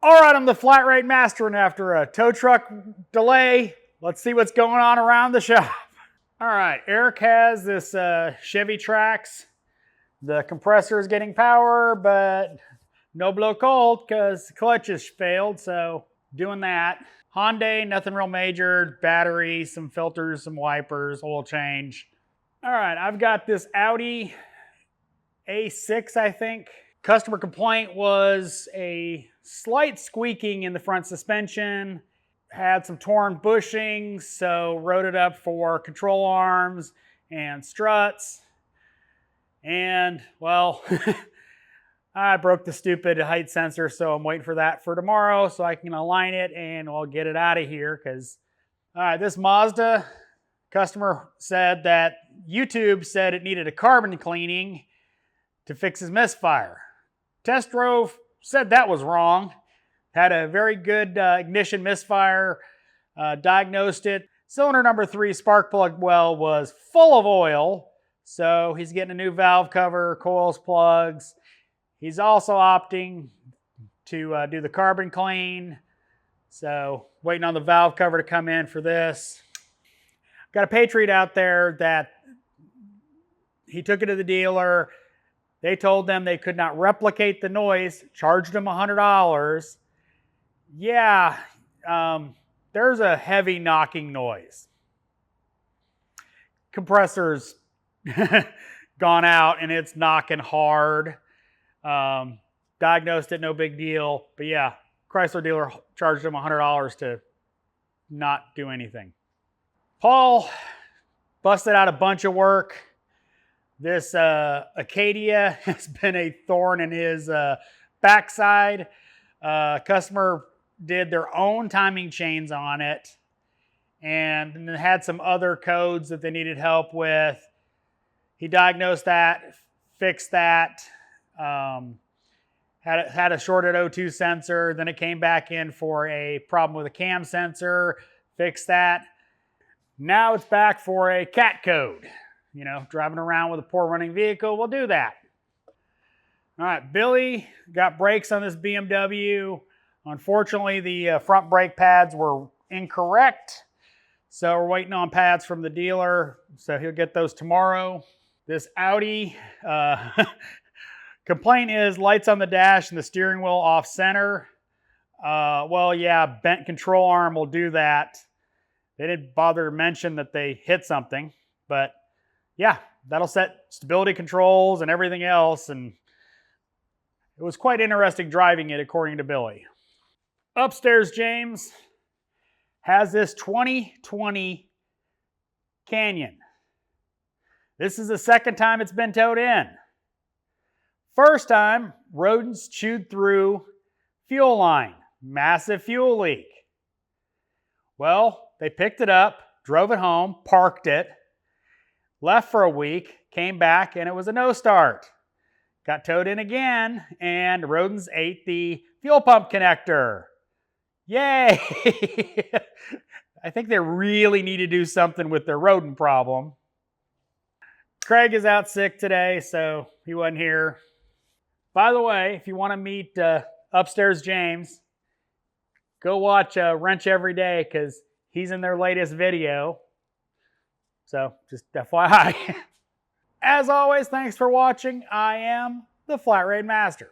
All right, I'm the flat rate master, and after a tow truck delay, let's see what's going on around the shop. All right, Eric has this Chevy Trax. The compressor is getting power, but no blow cold because the clutch has failed, so doing that. Hyundai, nothing real major. Battery, some filters, some wipers, oil change. All right, I've got this Audi A6, I think. Customer complaint was a slight squeaking in the front suspension, had some torn bushings, so wrote it up for control arms and struts. And, well, I broke the stupid height sensor, so I'm waiting for that for tomorrow so I can align it and we'll get it out of here. Because, all right, this Mazda customer said that YouTube said it needed a carbon cleaning to fix his misfire. Test drove, said that was wrong. Had a very good ignition misfire, diagnosed it. Cylinder number 3 spark plug well was full of oil, so he's getting a new valve cover, coils, plugs. He's also opting to do the carbon clean, so waiting on the valve cover to come in for this. Got a Patriot out there that he took it to the dealer. They told them they could not replicate the noise, charged them $100. Yeah, there's a heavy knocking noise. Compressor's gone out and it's knocking hard. Diagnosed it, no big deal. But yeah, Chrysler dealer charged them $100 to not do anything. Paul busted out a bunch of work. This cadia has been a thorn in his backside. Customer did their own timing chains on it and had some other codes that they needed help with. He diagnosed that, fixed that, had a shorted O2 sensor, then it came back in for a problem with a cam sensor, fixed that. Now it's back for a cat code. You know, driving around with a poor running vehicle, we'll do that. All right, Billy got brakes on this BMW. Unfortunately, the front brake pads were incorrect. So we're waiting on pads from the dealer. So he'll get those tomorrow. This Audi, complaint is lights on the dash and the steering wheel off center. Well, yeah, bent control arm will do that. They didn't bother to mention that they hit something, but yeah, that'll set stability controls and everything else, and it was quite interesting driving it, according to Billy. Upstairs, James has this 2020 Canyon. This is the second time it's been towed in. First time, rodents chewed through fuel line, massive fuel leak. Well, they picked it up, drove it home, parked it, left for a week, came back, and it was a no start. Got towed in again, and rodents ate the fuel pump connector. Yay! I think they really need to do something with their rodent problem. Craig is out sick today, so he wasn't here. By the way, if you want to meet Upstairs James, go watch Wrench Every Day, because he's in their latest video. So, just FYI. As always, thanks for watching. I am the Flat Rate Master.